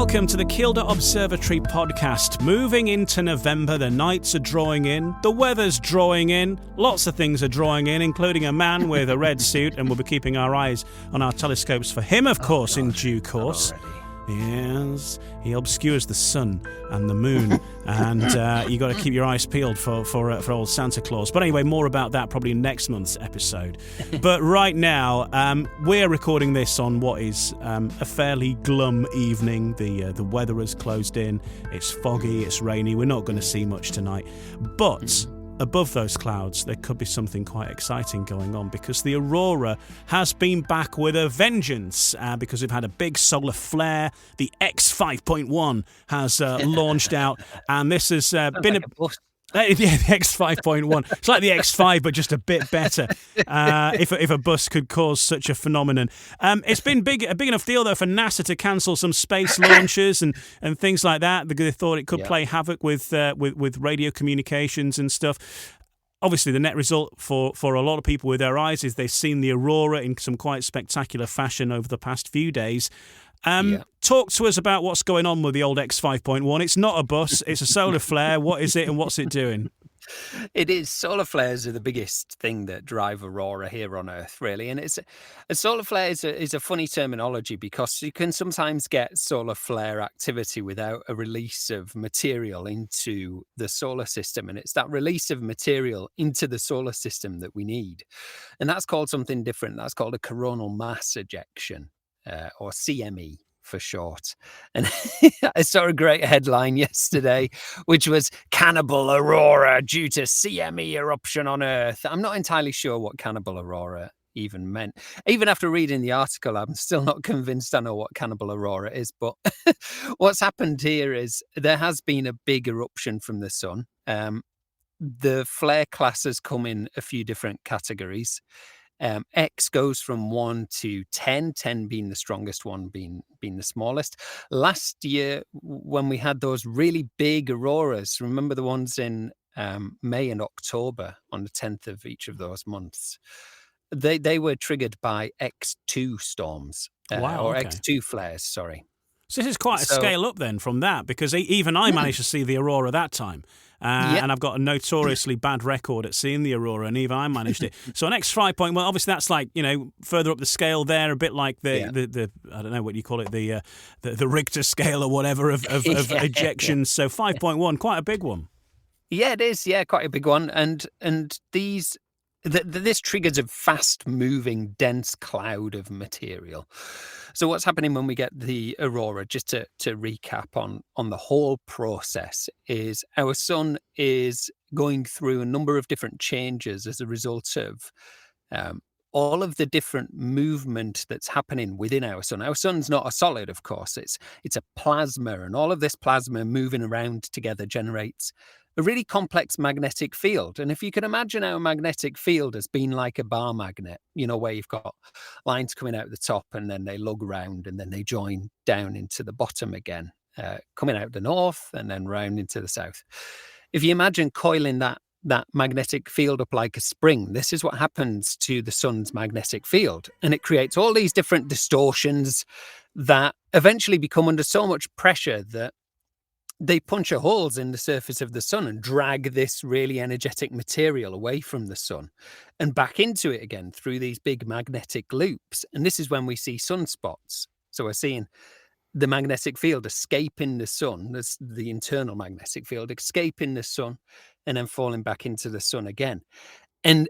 welcome to the Keeldra Observatory podcast. Moving into November, the nights are drawing in, the weather's drawing in, lots of things are drawing in, including a man with a red suit, and we'll be keeping our eyes on our telescopes for him, of course, in due course. Yes, he obscures the sun and the moon, and you got to keep your eyes peeled for old Santa Claus. But anyway, more about that probably in next month's episode. But right now, we're recording this on what is a fairly glum evening. The weather has closed in. It's foggy. It's rainy. We're not going to see much tonight, but above those clouds, there could be something quite exciting going on, because the Aurora has been back with a vengeance, because we've had a big solar flare. The X5.1 has launched out, and this has been the X5.1. It's like the X5, but just a bit better. If a bus could cause such a phenomenon, it's been a big enough deal though for NASA to cancel some space launches and things like that. They thought it could play havoc with radio communications and stuff. Obviously, the net result for a lot of people with their eyes is they've seen the Aurora in some quite spectacular fashion over the past few days. Talk to us about what's going on with the old X5.1. It's not a bus, it's a solar flare. What is it and what's it doing? It is. Solar flares are the biggest thing that drive Aurora here on Earth, really. And a solar flare is a funny terminology, because you can sometimes get solar flare activity without a release of material into the solar system. And it's that release of material into the solar system that we need. And that's called something different. That's called a coronal mass ejection. Or CME for short. And I saw a great headline yesterday, which was Cannibal Aurora due to CME eruption on Earth. I'm not entirely sure what Cannibal Aurora even meant. Even after reading the article, I'm still not convinced I know what Cannibal Aurora is. But what's happened here is there has been a big eruption from the sun. The flare class has come in a few different categories. X goes from 1 to 10, 10 being the strongest, 1 being the smallest. Last year, when we had those really big auroras, remember the ones in May and October on the 10th of each of those months? They were triggered by X2 storms, or okay. X2 flares, sorry. So this is quite a scale up then from that, because even I managed to see the Aurora that time. And I've got a notoriously bad record at seeing the Aurora, and even I managed it. So an X5.1, obviously that's like, further up the scale there, a bit like the I don't know what you call it, the Richter scale or whatever of ejections. So 5.1, quite a big one. Yeah, it is. Yeah, quite a big one. And these... This triggers a fast-moving, dense cloud of material. So what's happening when we get the Aurora, just to recap on the whole process, is our sun is going through a number of different changes as a result of all of the different movement that's happening within our sun. Our sun's not a solid, of course. It's a plasma, and all of this plasma moving around together generates a really complex magnetic field. And if you can imagine our magnetic field as being like a bar magnet, where you've got lines coming out the top and then they lug round and then they join down into the bottom again, coming out the north and then round into the south. If you imagine coiling that magnetic field up like a spring, this is what happens to the sun's magnetic field. And it creates all these different distortions that eventually become under so much pressure that they puncture holes in the surface of the sun and drag this really energetic material away from the sun and back into it again through these big magnetic loops. And this is when we see sunspots. So we're seeing the magnetic field escaping the sun, that's the internal magnetic field, escaping the sun and then falling back into the sun again. And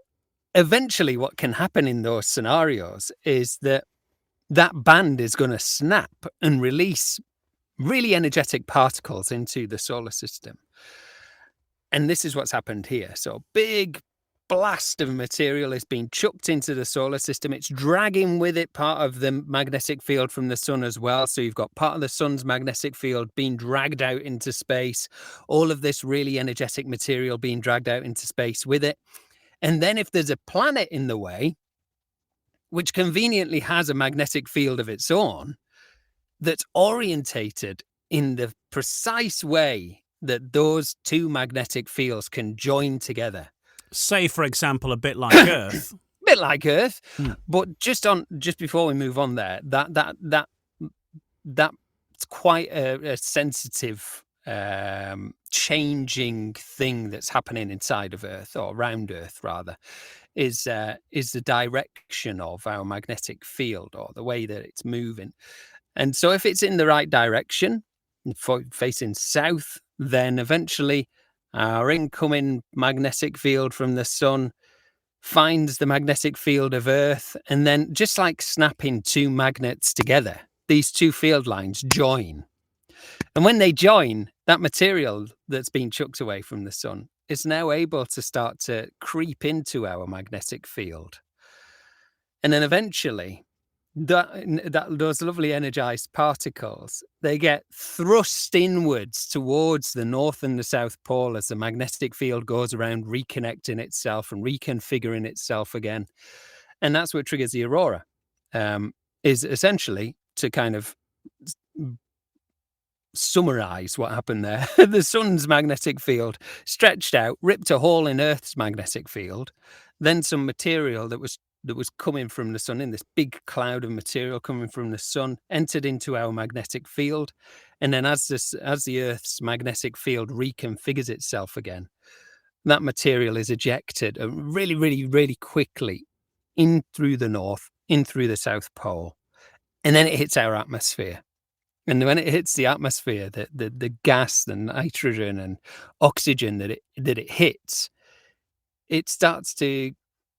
eventually what can happen in those scenarios is that band is going to snap and release really energetic particles into the solar system. And this is what's happened here. So big blast of material is being chucked into the solar system. It's dragging with it part of the magnetic field from the sun as well. So you've got part of the sun's magnetic field being dragged out into space, all of this really energetic material being dragged out into space with it. And then if there's a planet in the way, which conveniently has a magnetic field of its own, that's orientated in the precise way that those two magnetic fields can join together. Say, for example, a bit like Earth. A bit like Earth, but just before we move on there, that quite a sensitive, changing thing that's happening inside of Earth, or around Earth rather, is the direction of our magnetic field, or the way that it's moving. And so if it's in the right direction, facing south, then eventually our incoming magnetic field from the sun finds the magnetic field of Earth, and then, just like snapping two magnets together, these two field lines join. And when they join, that material that's been chucked away from the sun is now able to start to creep into our magnetic field. And then eventually, those lovely energized particles, they get thrust inwards towards the north and the south pole as the magnetic field goes around reconnecting itself and reconfiguring itself again. And that's what triggers the aurora, is essentially to kind of summarize what happened there. The sun's magnetic field stretched out, ripped a hole in Earth's magnetic field, then some material that was coming from the sun, in this big cloud of material coming from the sun, entered into our magnetic field. And then as the Earth's magnetic field reconfigures itself again, that material is ejected really, really, really quickly in through the north, in through the south pole. And then it hits our atmosphere. And when it hits the atmosphere, the gas, the nitrogen and oxygen that it hits, it starts to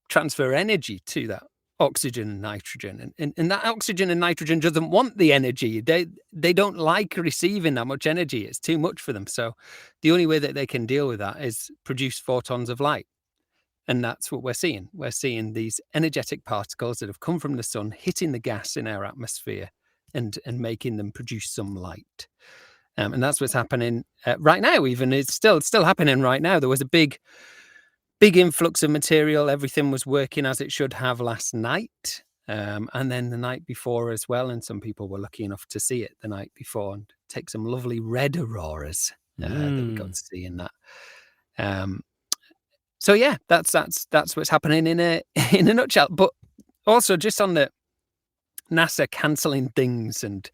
transfer energy to that oxygen and nitrogen. And that oxygen and nitrogen doesn't want the energy. They don't like receiving that much energy. It's too much for them. So the only way that they can deal with that is produce photons of light. And that's what we're seeing. We're seeing these energetic particles that have come from the sun hitting the gas in our atmosphere and making them produce some light. And that's what's happening right now. Even it's still happening right now. There was a big influx of material. Everything was working as it should have last night, and then the night before as well. And some people were lucky enough to see it the night before and take some lovely red auroras that we got to see in that. So yeah, that's what's happening in a nutshell. But also, just on the NASA cancelling things, and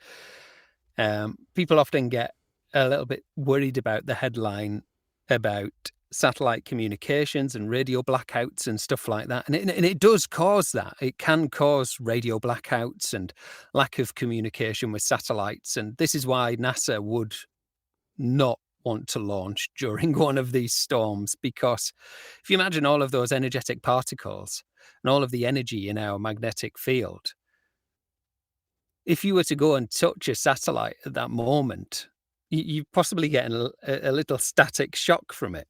people often get a little bit worried about the headline about satellite communications and radio blackouts and stuff like that. And it does cause that. It can cause radio blackouts and lack of communication with satellites. And this is why NASA would not want to launch during one of these storms, because if you imagine all of those energetic particles and all of the energy in our magnetic field, if you were to go and touch a satellite at that moment, you possibly get a little static shock from it,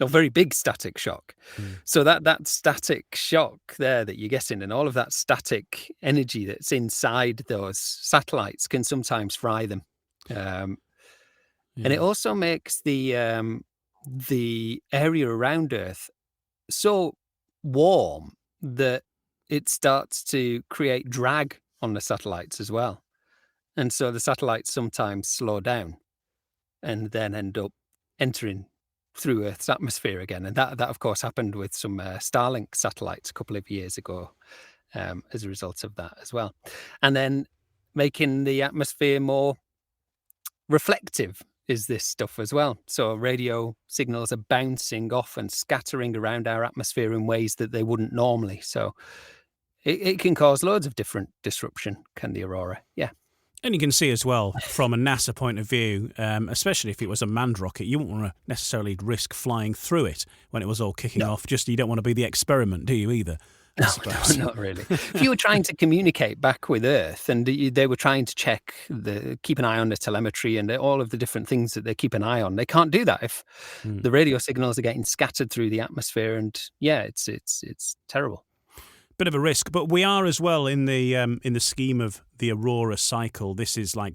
a very big static shock. So that static shock there that you're getting, and all of that static energy that's inside those satellites, can sometimes fry them. And it also makes the area around Earth so warm that it starts to create drag on the satellites as well. And so the satellites sometimes slow down and then end up entering through Earth's atmosphere again. And that of course, happened with some Starlink satellites a couple of years ago, as a result of that as well. And then making the atmosphere more reflective is this stuff as well. So radio signals are bouncing off and scattering around our atmosphere in ways that they wouldn't normally. So it can cause loads of different disruption, can the aurora? Yeah. And you can see as well, from a NASA point of view, especially if it was a manned rocket, you wouldn't want to necessarily risk flying through it when it was all kicking off. Just, you don't want to be the experiment, do you, either? No, not really. If you were trying to communicate back with Earth, and they were trying to keep an eye on the telemetry and all of the different things that they keep an eye on, they can't do that if the radio signals are getting scattered through the atmosphere. And yeah, it's terrible. Bit of a risk, but we are as well in the scheme of the aurora cycle. This is like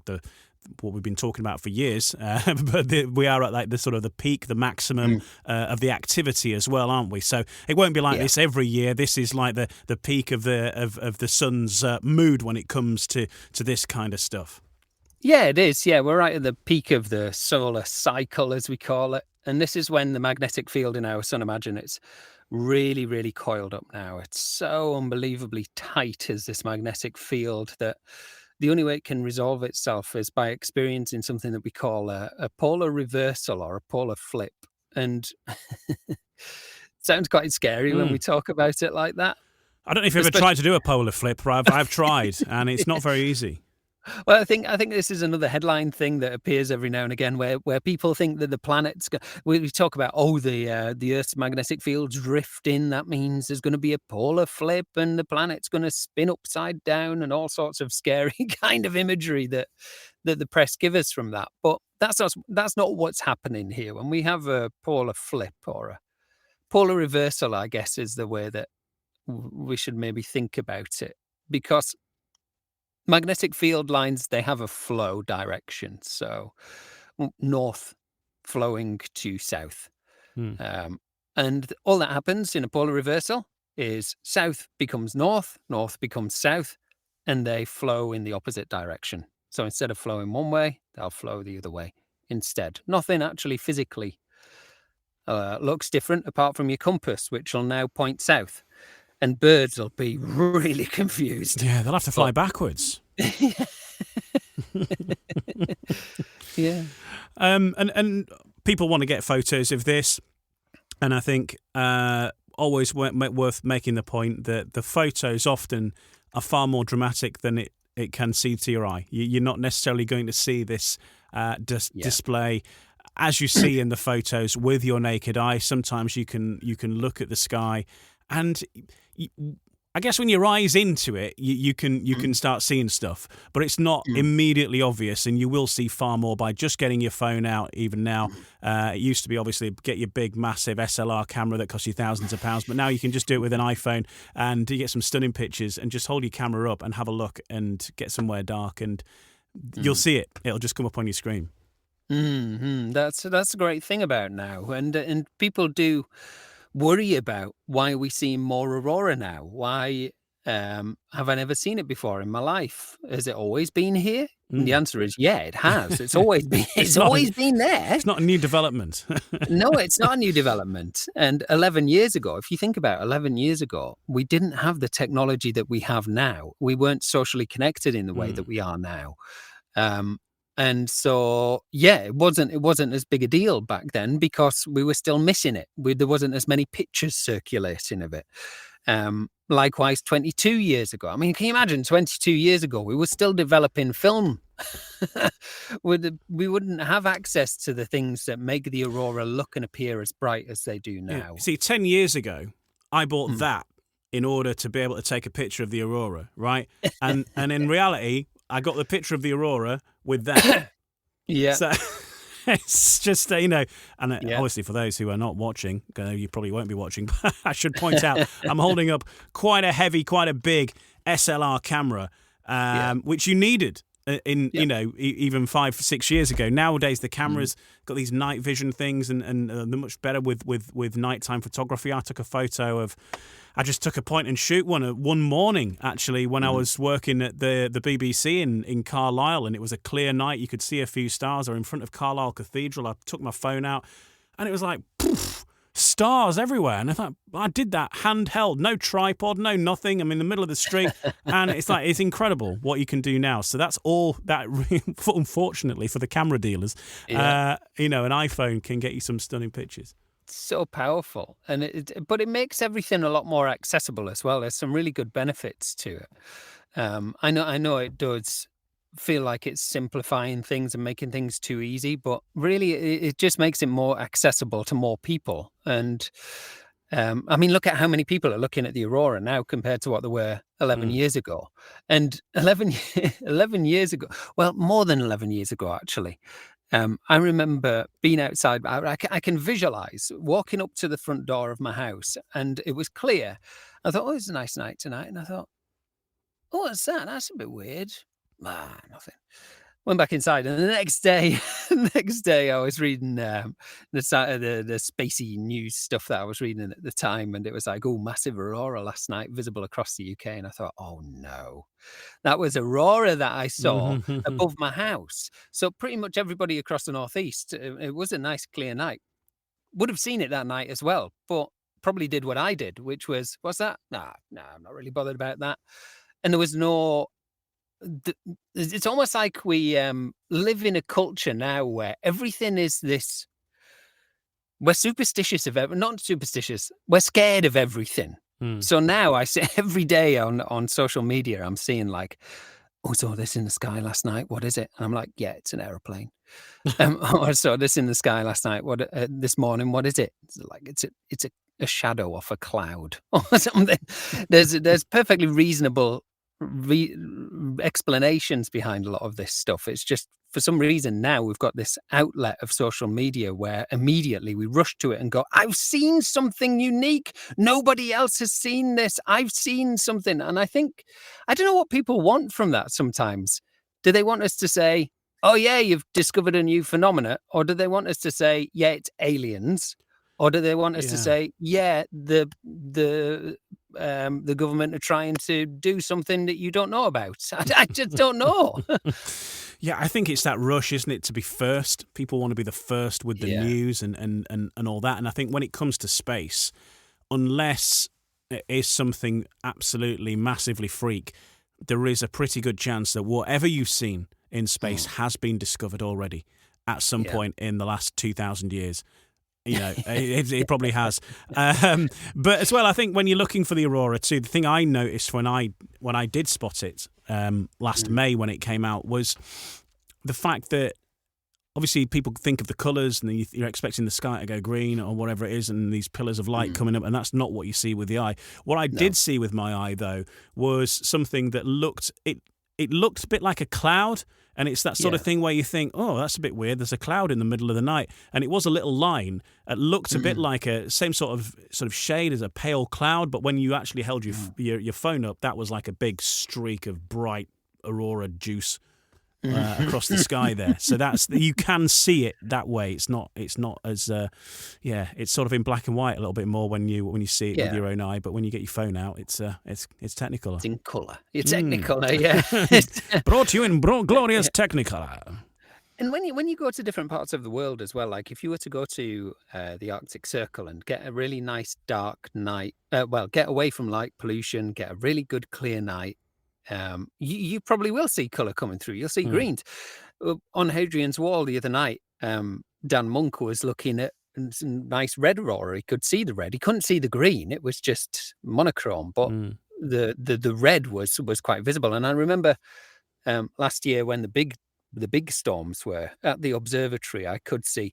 what we've been talking about for years, but we are at like the sort of the peak, the maximum of the activity as well, aren't we? So it won't be like this every year. This is like the peak of the sun's mood when it comes to this kind of stuff. Yeah, it is. Yeah, we're right at the peak of the solar cycle, as we call it. And this is when the magnetic field in our sun, imagine it's really, really coiled up now. It's so unbelievably tight, as this magnetic field, that the only way it can resolve itself is by experiencing something that we call a polar reversal or a polar flip. And sounds quite scary when we Mm. talk about it like that. I don't know if you've ever Especially, tried to do a polar flip, but I've tried, and it's not very easy. well, I think this is another headline thing that appears every now and again, where people think that the planets. We talk about the Earth's magnetic field's drifting. That means there's going to be a polar flip, and the planet's going to spin upside down, and all sorts of scary kind of imagery that the press give us from that. But that's not what's happening here. When we have a polar flip or a polar reversal, I guess, is the way that we should maybe think about it, because magnetic field lines, they have a flow direction, so north flowing to south. Hmm. And all that happens in a polar reversal is south becomes north, north becomes south, and they flow in the opposite direction. So instead of flowing one way, they'll flow the other way instead. Nothing actually physically looks different apart from your compass, which will now point south. And birds will be really confused. Yeah, they'll have to fly backwards. Yeah. And people want to get photos of this, and I think always worth making the point that the photos often are far more dramatic than it can see to your eye. You're not necessarily going to see this display as you see in the photos with your naked eye. Sometimes you can look at the sky, and I guess when your eye's into it, you can start seeing stuff, but it's not immediately obvious, and you will see far more by just getting your phone out. Even now, it used to be obviously get your big, massive SLR camera that costs you thousands of pounds, but now you can just do it with an iPhone, and you get some stunning pictures, and just hold your camera up and have a look, and get somewhere dark, and you'll see it. It'll just come up on your screen. That's a great thing about now, and people do worry about why are we seeing more aurora now? Why have I never seen it before in my life? Has it always been here? And the answer is yeah, it has. It's always been. It's always been there. It's not a new development. No, it's not a new development. And 11 years ago, if you think about 11 years ago, we didn't have the technology that we have now. We weren't socially connected in the way that we are now. And so, yeah, it wasn't as big a deal back then because we were still missing it. There wasn't as many pictures circulating of it. Likewise, 22 years ago. I mean, can you imagine 22 years ago, we were still developing film. We wouldn't have access to the things that make the aurora look and appear as bright as they do now. Yeah. See, 10 years ago, I bought that in order to be able to take a picture of the aurora, right? And in reality, I got the picture of the aurora with that. Yeah. So it's just, and obviously for those who are not watching, you probably won't be watching, but I should point out, I'm holding up quite a big SLR camera, which you needed even 5-6 years ago. Nowadays, the cameras got these night vision things, and they're much better with nighttime photography. I just took a point and shoot one morning, actually, when I was working at the BBC in Carlisle, and it was a clear night. You could see a few stars. Or in front of Carlisle Cathedral. I took my phone out, and it was like, poof, stars everywhere. And I thought, I did that handheld, no tripod, no nothing. I'm in the middle of the street, and it's incredible what you can do now. So that's all that, unfortunately, for the camera dealers, an iPhone can get you some stunning pictures. So powerful, but it makes everything a lot more accessible as well. There's some really good benefits to it. I know it does feel like it's simplifying things and making things too easy, but really it just makes it more accessible to more people. And I mean, look at how many people are looking at the aurora now compared to what there were 11 years ago. And 11 years ago, well, more than 11 years ago, actually. I remember being outside. I can visualize walking up to the front door of my house, and it was clear. I thought, it's a nice night tonight. And I thought, what's that? That's a bit weird. Nothing. Went back inside, and the next day, I was reading the spacey news stuff that I was reading at the time, and it was like, massive aurora last night, visible across the UK. And I thought, oh no, that was aurora that I saw above my house. So pretty much everybody across the northeast, it was a nice clear night, would have seen it that night as well, but probably did what I did, which was, what's that? Nah, I'm not really bothered about that. And there was no it's almost like we live in a culture now where everything is this. We're superstitious not superstitious. We're scared of everything. Hmm. So now I see every day on social media, I'm seeing like, "Oh, I saw this in the sky last night. What is it?" And I'm like, "Yeah, it's an aeroplane." "Oh, I saw this in the sky last night. This morning? What is it?" It's like it's a shadow off a cloud or something. There's perfectly reasonable explanations behind a lot of this stuff. It's just for some reason now we've got this outlet of social media where immediately we rush to it and go, "I've seen something unique. Nobody else has seen this. I've seen something." And I think I don't know what people want from that sometimes. Do they want us to say, "Oh yeah, you've discovered a new phenomena," or do they want us to say, "Yeah, it's aliens," or do they want us to Yeah. say, "Yeah, the government are trying to do something that you don't know about"? I just don't know. Yeah, I think it's that rush, isn't it, to be first? People want to be the first with the Yeah. news and all that. And I think when it comes to space, unless it is something absolutely massively freak, there is a pretty good chance that whatever you've seen in space has been discovered already at some Yeah. point in the last 2,000 years. You know, it probably has. But as well, I think when you're looking for the aurora too, the thing I noticed when I did spot it last May when it came out was the fact that obviously people think of the colours and you're expecting the sky to go green or whatever it is and these pillars of light coming up, and that's not what you see with the eye. What I did see with my eye, though, was something that looked a bit like a cloud. And it's that sort of thing where you think, oh, that's a bit weird. There's a cloud in the middle of the night. And it was a little line. It looked a bit like a same sort of shade as a pale cloud. But when you actually held your phone up, that was like a big streak of bright aurora juice across the sky there. So you can see it that way. It's not as it's sort of in black and white a little bit more when you see it with your own eye. But when you get your phone out, it's Technicolor. It's in colour. It's Technicolor, yeah. Brought to you in glorious Technicolor. And when you go to different parts of the world as well, like if you were to go to the Arctic Circle and get a really nice dark night, get away from light pollution, get a really good clear night, you probably will see colour coming through. You'll see greens. On Hadrian's Wall the other night, Dan Monk was looking at some nice red aurora. He could see the red. He couldn't see the green. It was just monochrome, but the red was quite visible. And I remember last year when the big storms were at the observatory, I could see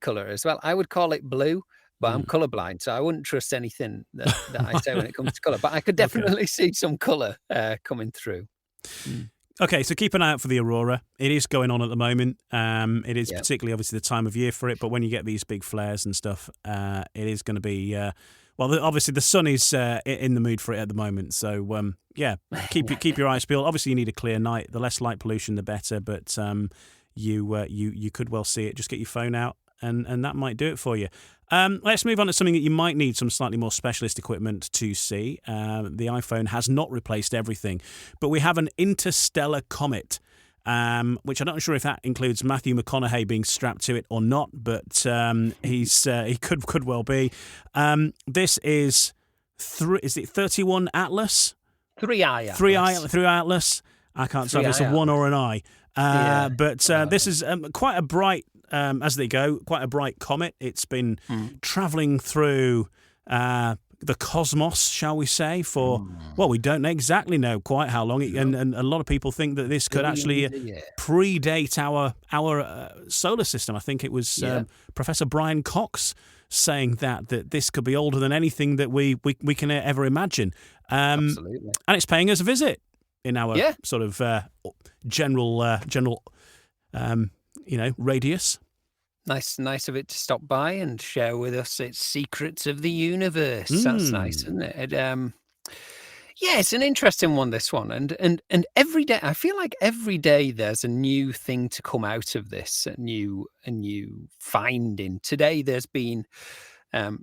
colour as well. I would call it blue, but I'm colourblind, so I wouldn't trust anything that I say when it comes to colour. But I could definitely see some colour coming through. Okay, so keep an eye out for the aurora. It is going on at the moment. It is particularly obviously the time of year for it, but when you get these big flares and stuff, it is going to be... obviously the sun is in the mood for it at the moment. So, keep your eyes peeled. Obviously, you need a clear night. The less light pollution, the better. But you could well see it. Just get your phone out, and that might do it for you. Let's move on to something that you might need some slightly more specialist equipment to see. The iPhone has not replaced everything, but we have an interstellar comet, which I'm not sure if that includes Matthew McConaughey being strapped to it or not, but he could well be. This is is it 31 Atlas? 3i Atlas. I can't tell if it's a one or an I. But this is quite a bright, as they go, quite a bright comet. It's been travelling through the cosmos, shall we say, for, we don't exactly know quite how long. And a lot of people think that this could actually predate our solar system. I think it was Professor Brian Cox saying that this could be older than anything that we can ever imagine. Absolutely. And it's paying us a visit in our sort of general radius. Nice of it to stop by and share with us its secrets of the universe. That's nice, isn't it? It's an interesting one, this one. And every day, I feel like every day there's a new thing to come out of this, a new finding. Today there's been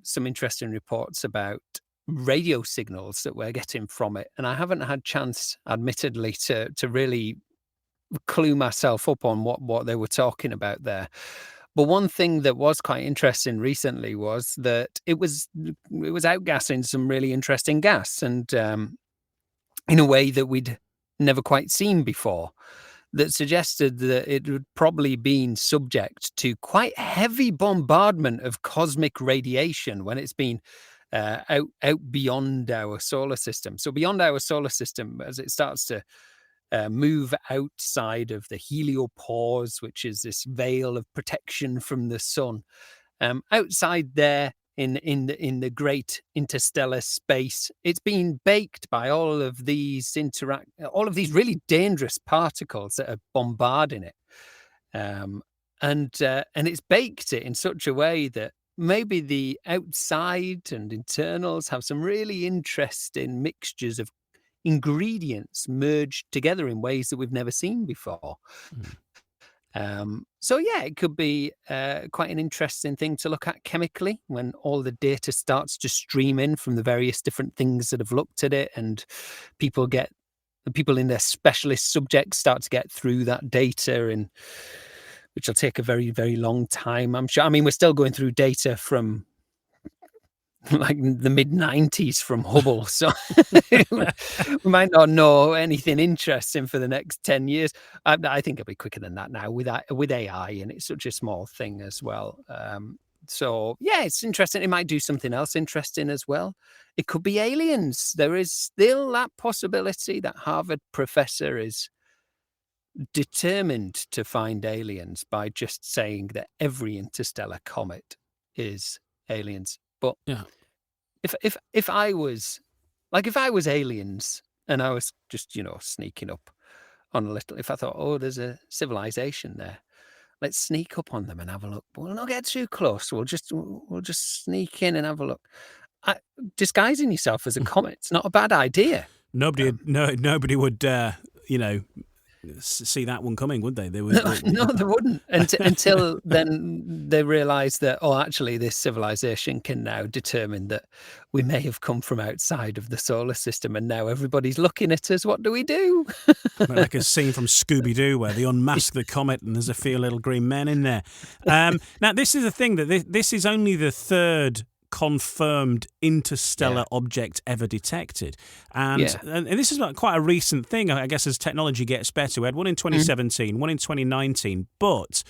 some interesting reports about radio signals that we're getting from it. And I haven't had chance, admittedly, to really clue myself up on what they were talking about there. But one thing that was quite interesting recently was that it was outgassing some really interesting gas, and in a way that we'd never quite seen before, that suggested that it had probably been subject to quite heavy bombardment of cosmic radiation when it's been out beyond our solar system. So beyond our solar system, as it starts to move outside of the heliopause, which is this veil of protection from the sun, outside there in the great interstellar space, it's been baked by all of these really dangerous particles that are bombarding it, and it's baked it in such a way that maybe the outside and internals have some really interesting mixtures of ingredients merged together in ways that we've never seen before. Mm. So yeah, it could be quite an interesting thing to look at chemically when all the data starts to stream in from the various different things that have looked at it, and people in their specialist subjects start to get through that data, and which will take a very, very long time, I'm sure. I mean, we're still going through data from like the mid-90s from Hubble, so we might not know anything interesting for the next 10 years. I think it'll be quicker than that now with AI, and it's such a small thing as well. So yeah, it's interesting. It might do something else interesting as well. It could be aliens. There is still that possibility. That Harvard professor is determined to find aliens by just saying that every interstellar comet is aliens. But Yeah. if I was aliens and I was just, sneaking up on a little, if I thought, oh, there's a civilization there, let's sneak up on them and have a look. But we'll not get too close. We'll just sneak in and have a look. Disguising yourself as a comet's not a bad idea. Nobody would, see that one coming, would they? They would. No, they wouldn't. Until then, they realise that, actually, this civilization can now determine that we may have come from outside of the solar system, and now everybody's looking at us. What do we do? Like a scene from Scooby-Doo where they unmask the comet and there's a few little green men in there. Now, this is the thing, that this is only the third confirmed interstellar object ever detected, and this is quite a recent thing, I guess, as technology gets better. We had one in 2017, one in 2019, but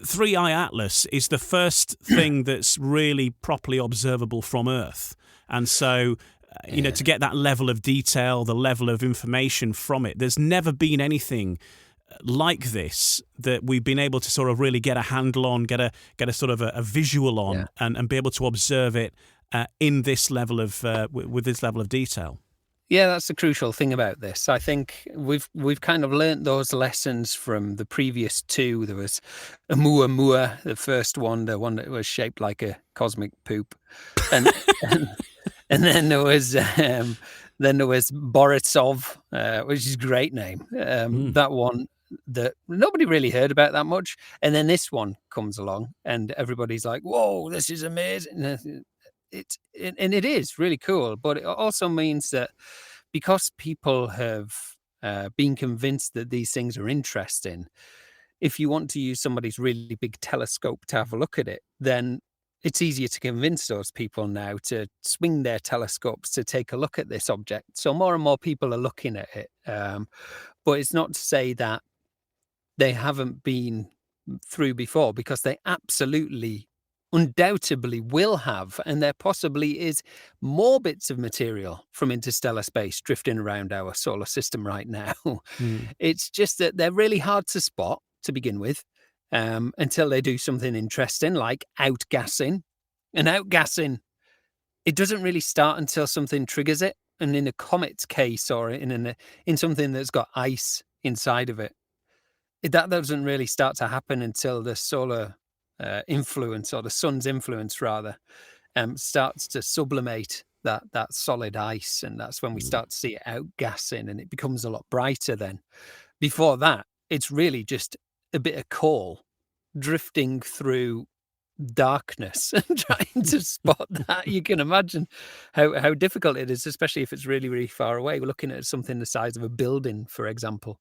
3i Atlas is the first thing that's really properly observable from Earth, and so to get that level of detail, the level of information from it, there's never been anything like this that we've been able to sort of really get a handle on, get a sort of a visual on, and be able to observe it in this level of with this level of detail. Yeah, that's the crucial thing about this. I think we've kind of learnt those lessons from the previous two. There was Oumuamua, the first one, the one that was shaped like a cosmic poop, and then there was Borisov, which is a great name. That one that nobody really heard about that much, and then this one comes along, and everybody's like, "Whoa, this is amazing!" It is really cool, but it also means that because people have been convinced that these things are interesting, if you want to use somebody's really big telescope to have a look at it, then it's easier to convince those people now to swing their telescopes to take a look at this object. So more and more people are looking at it. But it's not to say that they haven't been through before, because they absolutely, undoubtedly will have. And there possibly is more bits of material from interstellar space drifting around our solar system right now. It's just that they're really hard to spot to begin with. Until they do something interesting like outgassing. And outgassing, it doesn't really start until something triggers it. And in a comet's case, or in something that's got ice inside of it, that doesn't really start to happen until the solar influence, or the sun's influence rather, starts to sublimate that solid ice. And that's when we start to see it outgassing, and it becomes a lot brighter then. Before that, it's really just a bit of coal drifting through darkness and trying to spot that. You can imagine how difficult it is, especially if it's really, really far away. We're looking at something the size of a building, for example,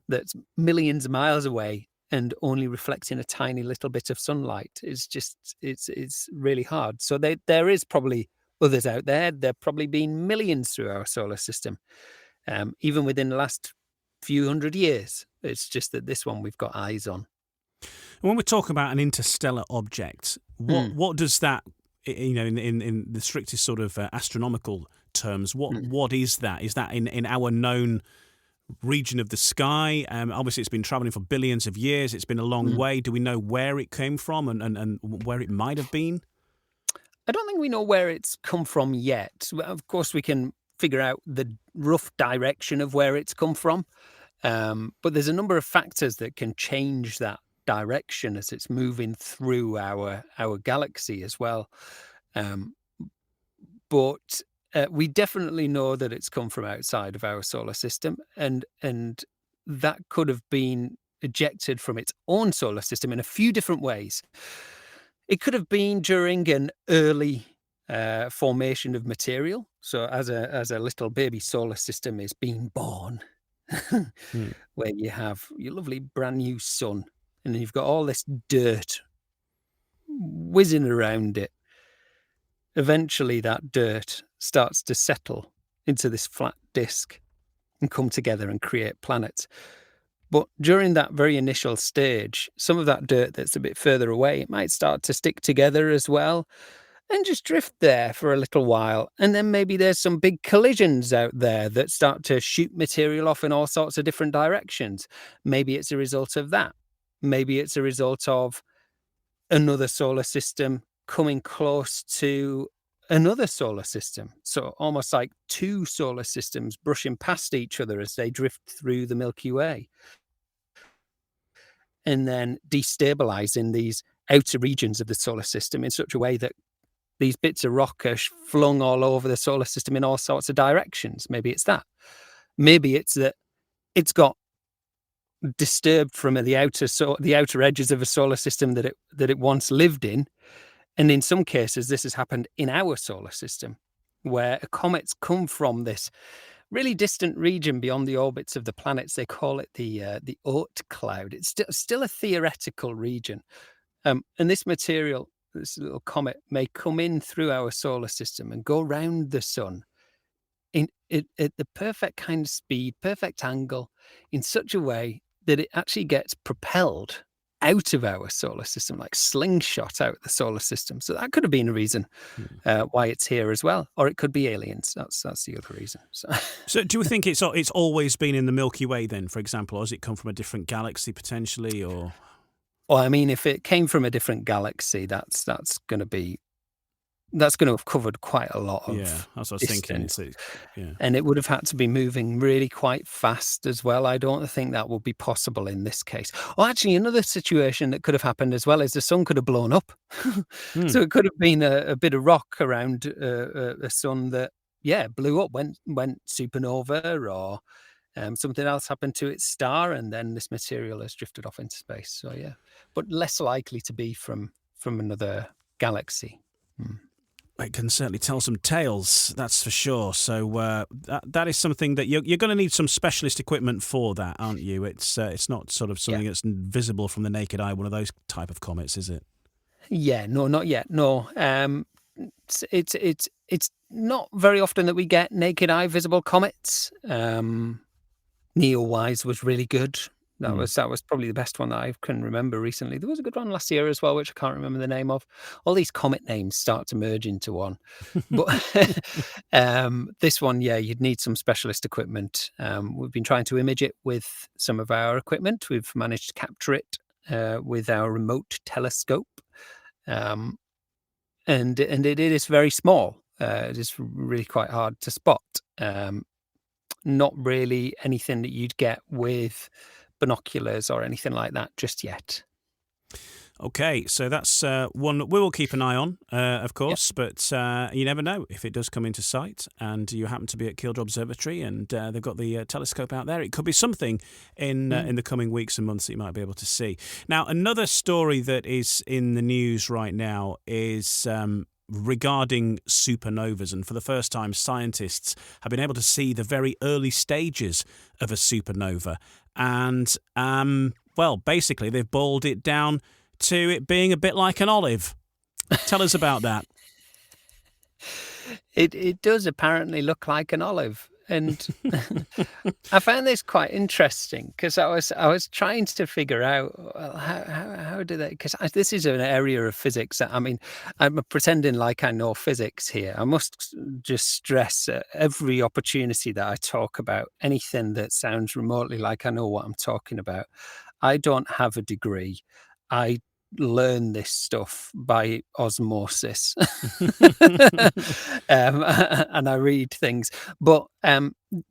that's millions of miles away and only reflecting a tiny little bit of sunlight. It's really hard. So there is probably others out there. There have probably been millions through our solar system. even within the last few hundred years. It's just that this one we've got eyes on. When we talk about an interstellar object, what does that, in the strictest sort of astronomical terms, what is that? Is that in our known region of the sky? Obviously, it's been travelling for billions of years. It's been a long way. Do we know where it came from and where it might have been? I don't think we know where it's come from yet. Of course, we can figure out the rough direction of where it's come from. But there's a number of factors that can change that direction as it's moving through our galaxy as well. But we definitely know that it's come from outside of our solar system, and that could have been ejected from its own solar system in a few different ways. It could have been during an early formation of material. So as a little baby solar system is being born, where you have your lovely brand new sun, and then you've got all this dirt whizzing around it. Eventually, that dirt starts to settle into this flat disk and come together and create planets. But during that very initial stage, some of that dirt that's a bit further away, it might start to stick together as well and just drift there for a little while. And then maybe there's some big collisions out there that start to shoot material off in all sorts of different directions. Maybe it's a result of that. Maybe it's a result of another solar system coming close to another solar system. So almost like two solar systems brushing past each other as they drift through the Milky Way, and then destabilizing these outer regions of the solar system in such a way that these bits of rock are flung all over the solar system in all sorts of directions. Maybe it's that. Maybe it's that it's got disturbed from the outer edges of a solar system that it once lived in. And in some cases, this has happened in our solar system, where comets come from this really distant region beyond the orbits of the planets. They call it the Oort cloud. It's still a theoretical region. And this material, this little comet, may come in through our solar system and go round the sun at the perfect kind of speed, perfect angle, in such a way that it actually gets propelled out of our solar system, like slingshot out the solar system. So that could have been a reason why it's here as well. Or it could be aliens. That's the other reason. So do you think it's always been in the Milky Way then, for example, or has it come from a different galaxy potentially? Or well, I mean, if it came from a different galaxy, that's going to have covered quite a lot of that's what I was distance. thinking. And it would have had to be moving really quite fast as well. I don't think that would be possible in this case. Oh, actually, another situation that could have happened as well is the sun could have blown up. So it could have been a bit of rock around a sun that, blew up, went supernova, or something else happened to its star, and then this material has drifted off into space. So, but less likely to be from another galaxy. It can certainly tell some tales, that's for sure. So that is something that you're going to need some specialist equipment for that, aren't you? It's not sort of something that's visible from the naked eye, one of those type of comets, is it? Yeah, no, not yet. No, it's not very often that we get naked eye visible comets. Neowise was really good. That was probably the best one that I can remember recently. There was a good one last year as well, which I can't remember the name of. All these comet names start to merge into one. But this one, you'd need some specialist equipment. We've been trying to image it with some of our equipment. We've managed to capture it with our remote telescope. And it is very small. It is really quite hard to spot. Not really anything that you'd get with binoculars or anything like that just yet. Okay, so that's one we will keep an eye on, of course, but you never know if it does come into sight and you happen to be at Keeldra Observatory and they've got the telescope out there. It could be something in the coming weeks and months that you might be able to see. Now, another story that is in the news right now is regarding supernovas, and for the first time scientists have been able to see the very early stages of a supernova, and basically they've boiled it down to it being a bit like an olive. Tell us about that. It does apparently look like an olive. And I found this quite interesting because I was trying to figure out, well, how do they? Because this is an area of physics that, I mean, I'm pretending like I know physics here. I must just stress every opportunity that I talk about anything that sounds remotely like I know what I'm talking about. I don't have a degree. I learn this stuff by osmosis. And I read things. But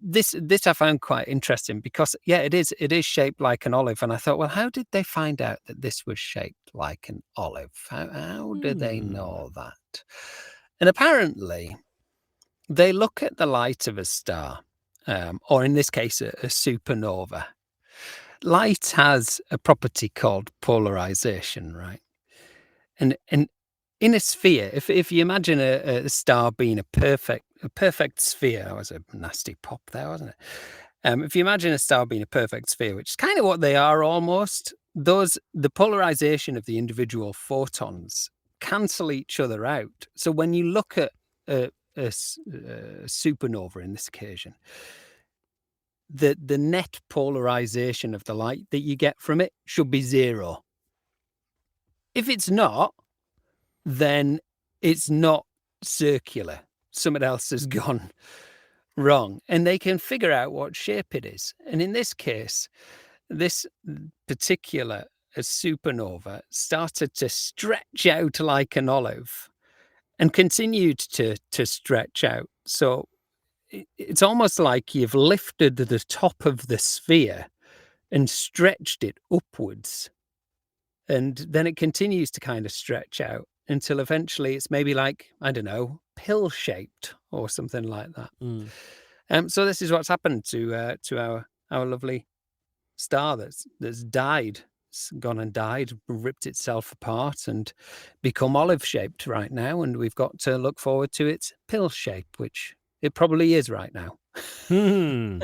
this I found quite interesting because, yeah, it is shaped like an olive. And I thought, well, how did they find out that this was shaped like an olive? How do they know that? And apparently they look at the light of a star, or in this case, a supernova. Light has a property called polarization, right? And in a sphere, if you imagine a star being a perfect sphere, that was a nasty pop there, wasn't it? If you imagine a star being a perfect sphere, which is kind of what they are almost, the polarization of the individual photons cancel each other out. So when you look at a supernova in this occasion, the net polarization of the light that you get from it should be zero. If it's not, then it's not circular. Something else has gone wrong. And they can figure out what shape it is. And in this case, this particular supernova started to stretch out like an olive and continued to stretch out. So it's almost like you've lifted the top of the sphere and stretched it upwards. And then it continues to kind of stretch out until eventually it's maybe like, I don't know, pill-shaped or something like that. So this is what's happened to our lovely star that's died. It's gone and died, ripped itself apart and become olive-shaped right now. And we've got to look forward to its pill shape, which it probably is right now. And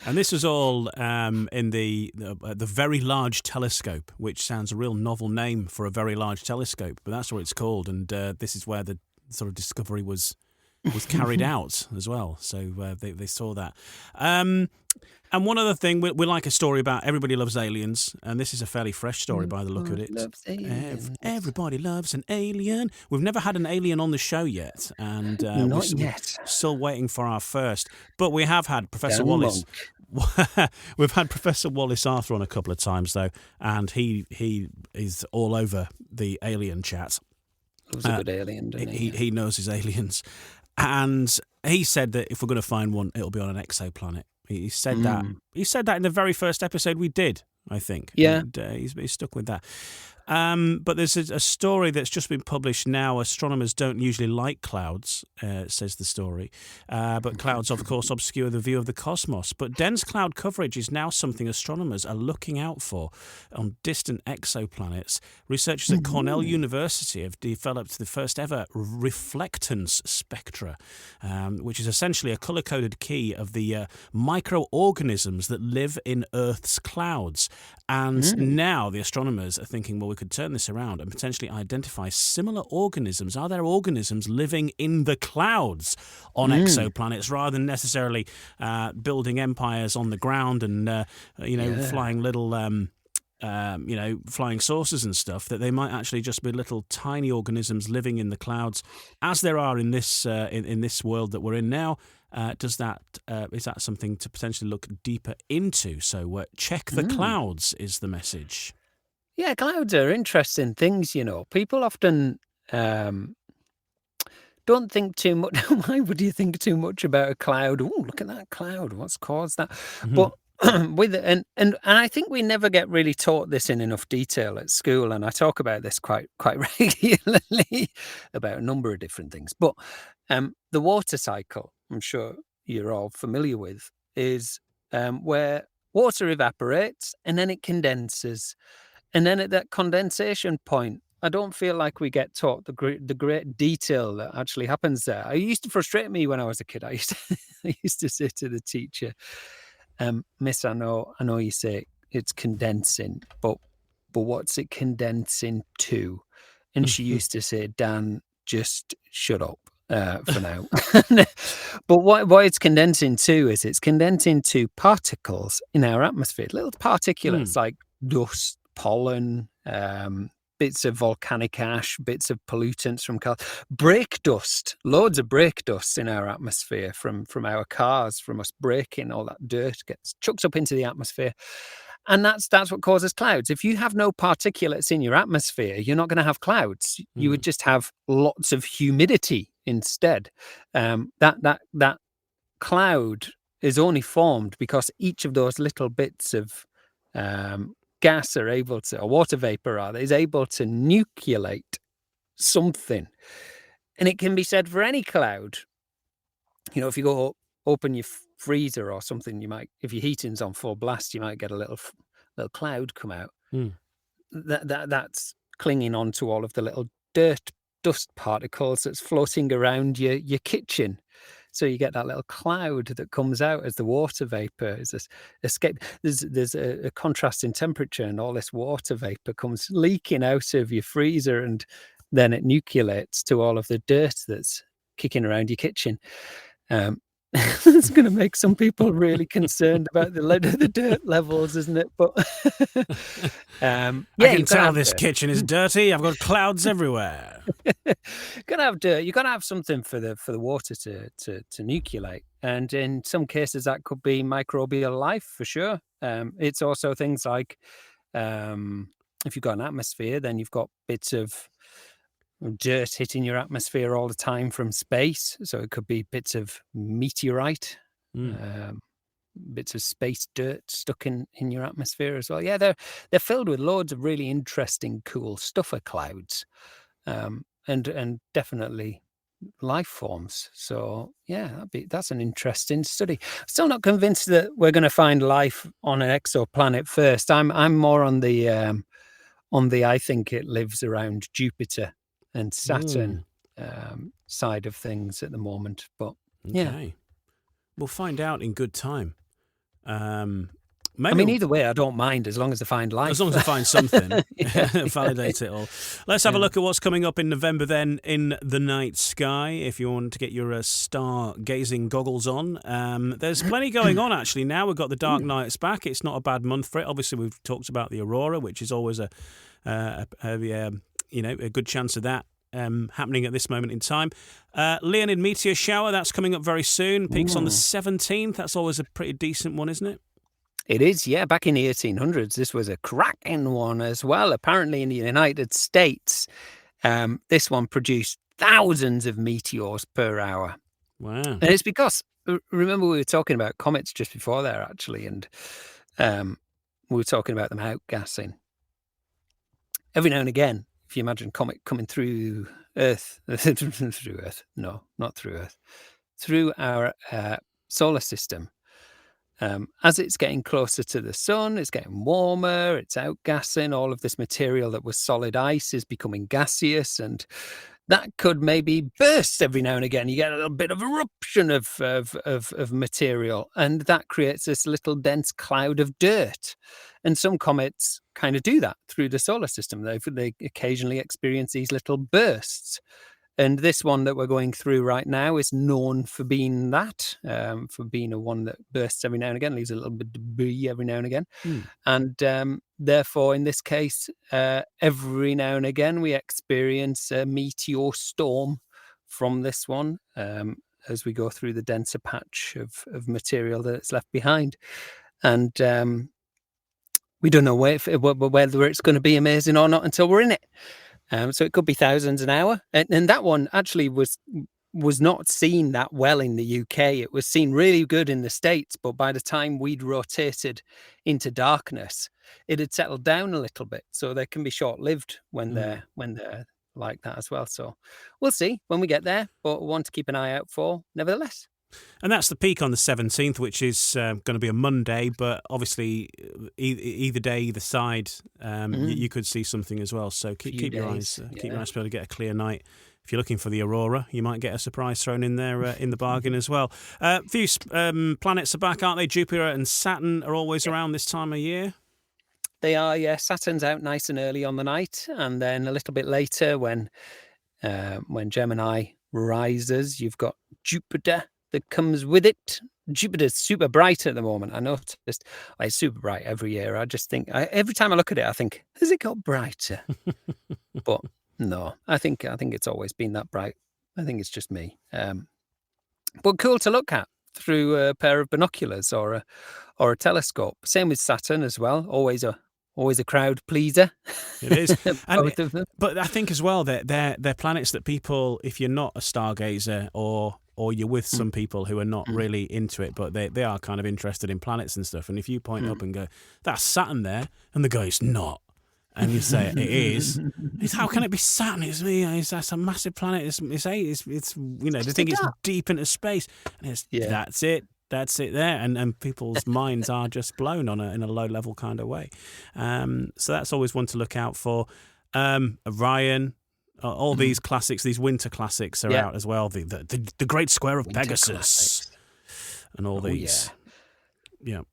this was all in the Very Large Telescope, which sounds a real novel name for a very large telescope, but that's what it's called. And this is where the sort of discovery was carried out as well. So they saw that. And one other thing, we like a story about everybody loves aliens, and this is a fairly fresh story by the look of it. Everybody loves an alien. We've never had an alien on the show yet, and Not yet. Still waiting for our first. But we have had Professor Wallace. We've had Professor Wallace Arthur on a couple of times though, and he is all over the alien chat. Loves a good alien, doesn't he? He knows his aliens, and he said that if we're going to find one, it'll be on an exoplanet. He said that. He said that in the very first episode we did, I think. Yeah. And, he's stuck with that. But there's a story that's just been published now. Astronomers don't usually like clouds, says the story. But clouds, of course, obscure the view of the cosmos. But dense cloud coverage is now something astronomers are looking out for on distant exoplanets. Researchers at Cornell University have developed the first ever reflectance spectra, which is essentially a colour-coded key of the microorganisms that live in Earth's clouds. And now the astronomers are thinking, well, we could turn this around and potentially identify similar organisms. Are there organisms living in the clouds on exoplanets rather than necessarily building empires on the ground and, flying little... flying saucers and stuff, that they might actually just be little tiny organisms living in the clouds, as there are in this in this world that we're in now. Is that something to potentially look deeper into? So check the clouds is the message. Yeah, clouds are interesting things, you know. People often don't think too much. Why would you think too much about a cloud? Oh, look at that cloud. What's caused that? But and I think we never get really taught this in enough detail at school, and I talk about this quite regularly about a number of different things. But the water cycle, I'm sure you're all familiar with, is where water evaporates and then it condenses. And then at that condensation point, I don't feel like we get taught the great detail that actually happens there. It used to frustrate me when I was a kid. I used to say to the teacher, Miss, I know you say it's condensing, but what's it condensing to? And she used to say, Dan, just shut up. for now. But what it's condensing to is it's condensing to particles in our atmosphere, little particulates like dust, pollen, bits of volcanic ash, bits of pollutants from cars, brake dust, loads of brake dust in our atmosphere from our cars, from us braking. All that dirt gets chucked up into the atmosphere. And that's what causes clouds. If you have no particulates in your atmosphere, you're not going to have clouds. You would just have lots of humidity instead. That cloud is only formed because each of those little bits of gas are able to, or water vapor rather, is able to nucleate something. And it can be said for any cloud. You know, if you go open your freezer or something, you might, if your heating's on full blast, you might get a little cloud come out. That's clinging on to all of the little dust particles that's floating around your kitchen. So you get that little cloud that comes out as the water vapor is escape. There's a contrast in temperature, and all this water vapor comes leaking out of your freezer, and then it nucleates to all of the dirt that's kicking around your kitchen. It's going to make some people really concerned about the dirt levels, isn't it? But I can tell this kitchen is dirty. I've got clouds everywhere. Gotta have dirt. You gotta have something for the water to nucleate, and in some cases that could be microbial life for sure. It's also things like if you've got an atmosphere, then you've got bits of dirt hitting your atmosphere all the time from space. So it could be bits of meteorite, bits of space dirt stuck in your atmosphere as well. Yeah, they're filled with loads of really interesting, cool stuff. Are clouds, and definitely life forms. So yeah, that's an interesting study. Still not convinced that we're going to find life on an exoplanet first. I'm more on the I think it lives around Jupiter and Saturn side of things at the moment. But yeah, we'll find out in good time. Either way, I don't mind as long as they find life. As long as they find something, validate it all. Let's have a look at what's coming up in November then in the night sky. If you want to get your star-gazing goggles on, there's plenty going on actually. Now we've got the dark nights back. It's not a bad month for it. Obviously, we've talked about the Aurora, which is always a good chance of that happening at this moment in time. Leonid meteor shower, that's coming up very soon. Peaks on the 17th. That's always a pretty decent one, isn't it? It is, yeah. Back in the 1800s, this was a cracking one as well. Apparently in the United States, this one produced thousands of meteors per hour. Wow. And it's because, remember we were talking about comets just before there, actually, and we were talking about them outgassing. Every now and again, if you imagine a comet coming through Earth, through Earth, no, not through Earth, through our solar system, as it's getting closer to the sun, it's getting warmer, it's outgassing. All of this material that was solid ice is becoming gaseous, and that could maybe burst every now and again. You get a little bit of eruption of material, and that creates this little dense cloud of dirt. And some comets kind of do that through the solar system. They occasionally experience these little bursts. And this one that we're going through right now is known for being that, for being a one that bursts every now and again, leaves a little bit of debris every now and again. And therefore, in this case, every now and again, we experience a meteor storm from this one as we go through the denser patch of material that's left behind. And we don't know whether it's going to be amazing or not until we're in it. So it could be thousands an hour. And that one actually was not seen that well in the UK. It was seen really good in the States, but by the time we'd rotated into darkness, it had settled down a little bit. So they can be short-lived when they're like that as well. So we'll see when we get there, but we want to keep an eye out for nevertheless. And that's the peak on the 17th, which is going to be a Monday, but obviously either day, either side, you could see something as well. So keep your eyes to be able to get a clear night. If you're looking for the Aurora, you might get a surprise thrown in there in the bargain as well. A few planets are back, aren't they? Jupiter and Saturn are always around this time of year. They are, yeah. Saturn's out nice and early on the night, and then a little bit later when Gemini risers. You've got Jupiter that comes with it. Jupiter's super bright at the moment. I noticed it's super bright every year. I just think every time I look at it, I think, has it got brighter? But no, I think it's always been that bright. I think it's just me. But cool to look at through a pair of binoculars or a telescope. Same with Saturn as well. Always a crowd pleaser. It is. Both of them. But I think as well that they're planets that people, if you're not a stargazer or you're with some people who are not really into it, but they are kind of interested in planets and stuff, and if you point up and go, that's Saturn there, and the guy's not, and you say it is, it's, how can it be Saturn? That's a massive planet. It's they think it's deep into space, and that's it there, and people's minds are just blown in a low level kind of way. So that's always one to look out for. Orion. All these classics, these winter classics are out as well. The Great Square of Pegasus classics. And all these. Yeah.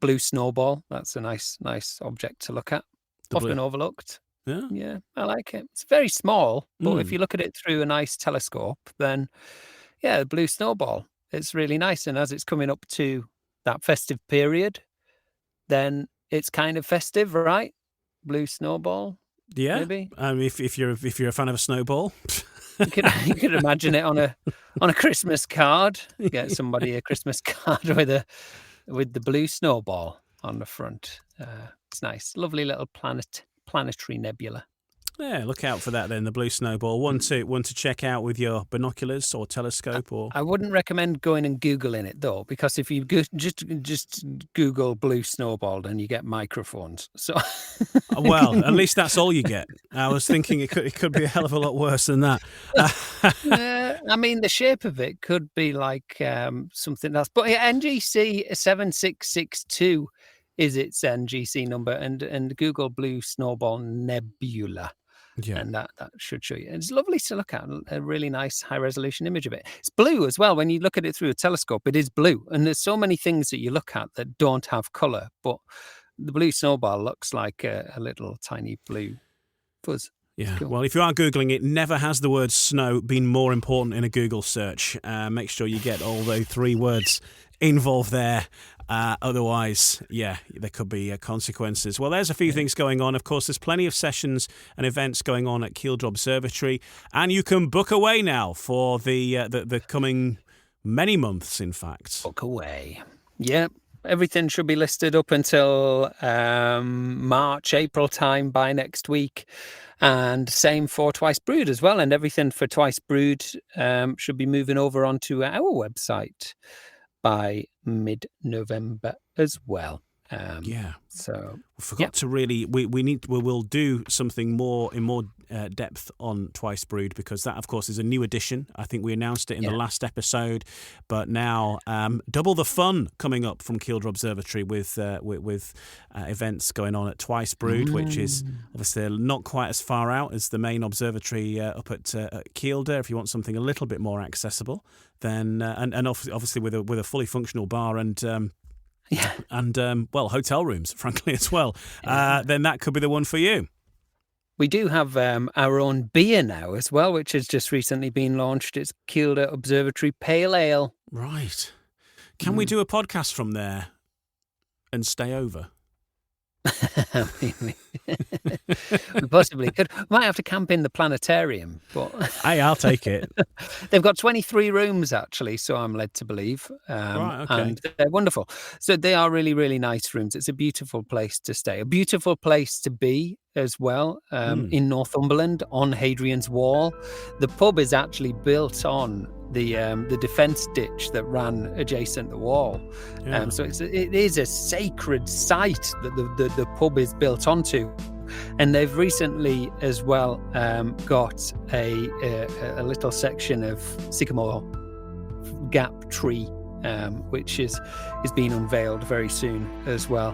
Blue Snowball. That's a nice object to look at. Often overlooked. Yeah, I like it. It's very small, but if you look at it through a nice telescope, then the Blue Snowball, it's really nice. And as it's coming up to that festive period, then it's kind of festive, right? Blue Snowball. Yeah, maybe. If you're a fan of a snowball, you could imagine it on a Christmas card. Get somebody a Christmas card with the blue snowball on the front. It's nice, lovely little planetary nebula. Yeah, look out for that then. The Blue Snowball, one to check out with your binoculars or telescope. Or I wouldn't recommend going and googling it though, because if you just Google Blue Snowball, then you get microphones. So, well, at least that's all you get. I was thinking it could be a hell of a lot worse than that. I mean, the shape of it could be like something else. But NGC 7662 is its NGC number, and Google Blue Snowball Nebula. Yeah. And that should show you. And it's lovely to look at, a really nice high-resolution image of it. It's blue as well. When you look at it through a telescope, it is blue. And there's so many things that you look at that don't have colour, but the Blue Snowball looks like a little tiny blue fuzz. Yeah, cool. Well, if you are Googling it, never has the word snow been more important in a Google search. Make sure you get all those 3 words involved there. Otherwise, there could be consequences. Well, there's a few things going on. Of course, there's plenty of sessions and events going on at Keeldra Observatory, and you can book away now for the coming many months, in fact. Book away. Yeah, everything should be listed up until March, April time by next week. And same for Twice Brewed as well. And everything for Twice Brewed should be moving over onto our website by mid-November as well. So we forgot to really. We'll do something more in more depth on Twice Brewed, because that, of course, is a new edition. I think we announced it in the last episode, but now double the fun coming up from Keeldra Observatory with events going on at Twice Brewed, which is obviously not quite as far out as the main observatory up at Keeldra. If you want something a little bit more accessible, then and obviously with a fully functional bar and hotel rooms, frankly, as well, then that could be the one for you. We do have our own beer now as well, which has just recently been launched. It's Keeldra Observatory Pale Ale. Right. Can we do a podcast from there and stay over? We possibly could. We might have to camp in the planetarium, but hey, I'll take it. They've got 23 rooms actually, so I'm led to believe. Right, okay. And they're wonderful. So they are really, really nice rooms. It's a beautiful place to stay, a beautiful place to be as well. In Northumberland on Hadrian's Wall, the pub is actually built on the defence ditch that ran adjacent the wall. So it is a sacred site that the pub is built onto. And they've recently as well got a little section of sycamore gap tree, which is being unveiled very soon as well.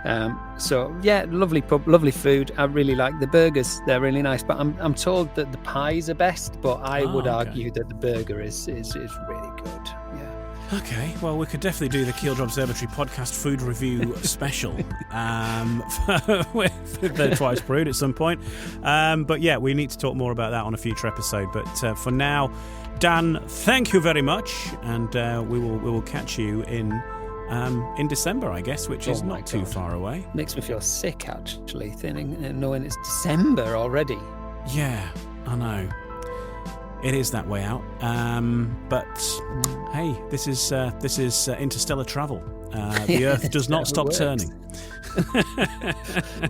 Lovely pub, lovely food. I really like the burgers. They're really nice, but I'm told that the pies are best, but I would argue that the burger is really good. Okay, well, we could definitely do the Keeldra Observatory podcast food review special with the Twice Brewed at some point. But yeah, we need to talk more about that on a future episode. But for now, Dan, thank you very much, and we will catch you in December, I guess, which is not too far away. Makes me feel sick, actually, knowing it's December already. Yeah, I know. It is that way out. But hey, this is interstellar travel. The Earth does not stop turning.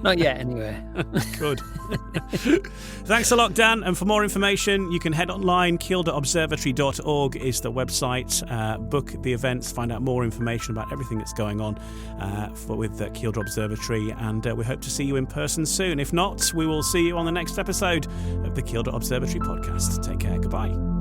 Not yet, anyway. Good. Thanks a lot, Dan. And for more information, you can head online. KeeldraObservatory.org is the website. Book the events, find out more information about everything that's going on with Keeldra Observatory. And we hope to see you in person soon. If not, we will see you on the next episode of the Keeldra Observatory podcast. Take care. Goodbye.